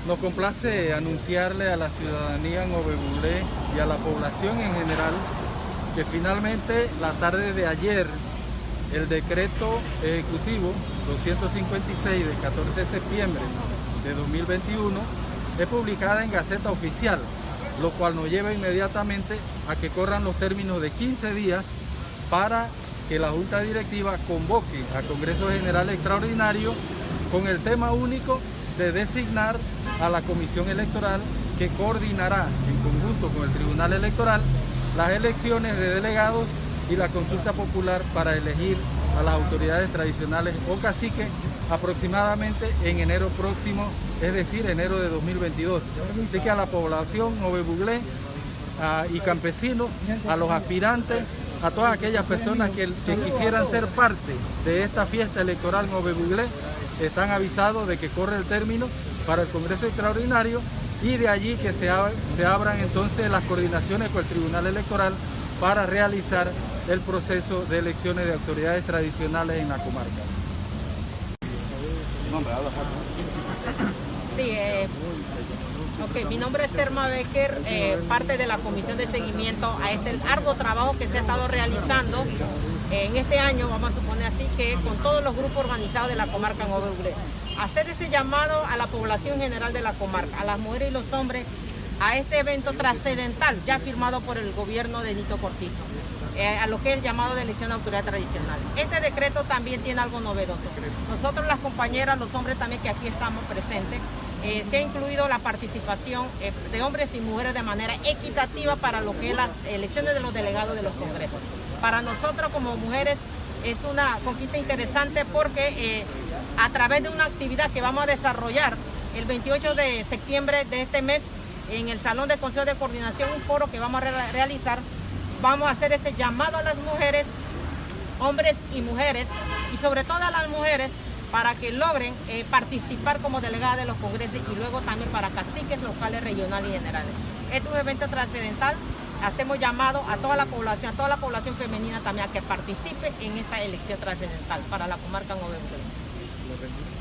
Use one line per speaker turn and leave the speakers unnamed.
Nos complace anunciarle a la ciudadanía en Ovebuglé y a la población en general que finalmente la tarde de ayer el decreto ejecutivo 256 del 14 de septiembre de 2021 es publicada en Gaceta Oficial, lo cual nos lleva inmediatamente a que corran los términos de 15 días para que la Junta Directiva convoque a Congreso General Extraordinario con el tema único de designar a la Comisión Electoral que coordinará en conjunto con el Tribunal Electoral las elecciones de delegados y la consulta popular para elegir a las autoridades tradicionales o caciques aproximadamente en enero próximo, es decir, enero de 2022. Así que a la población Ovebuglé y campesinos, a los aspirantes, a todas aquellas personas que quisieran ser parte de esta fiesta electoral en Ovebuglé, están avisados de que corre el término para el Congreso Extraordinario y de allí que se abran entonces las coordinaciones con el Tribunal Electoral para realizar el proceso de elecciones de autoridades tradicionales en la comarca.
Sí, mi nombre es Serma Becker, parte de la Comisión de Seguimiento a este arduo trabajo que se ha estado realizando en este año, vamos a suponer así, que con todos los grupos organizados de la comarca en Ovebuglé. Hacer ese llamado a la población general de la comarca, a las mujeres y los hombres, a este evento trascendental ya firmado por el gobierno de Nito Cortizo, a lo que es el llamado de elección de autoridad tradicional. Este decreto también tiene algo novedoso. Nosotros las compañeras, los hombres también que aquí estamos presentes, se ha incluido la participación de hombres y mujeres de manera equitativa para lo que es las elecciones de los delegados de los congresos. Para nosotros como mujeres es una conquista interesante porque a través de una actividad que vamos a desarrollar el 28 de septiembre de este mes en el Salón de Consejo de Coordinación, un foro que vamos a realizar, vamos a hacer ese llamado a las mujeres, hombres y mujeres, y sobre todo a las mujeres, para que logren participar como delegadas de los congresos y luego también para caciques locales, regionales y generales. Este es un evento trascendental. Hacemos llamado a toda la población femenina también a que participe en esta elección trascendental para la comarca en Ovebuglé.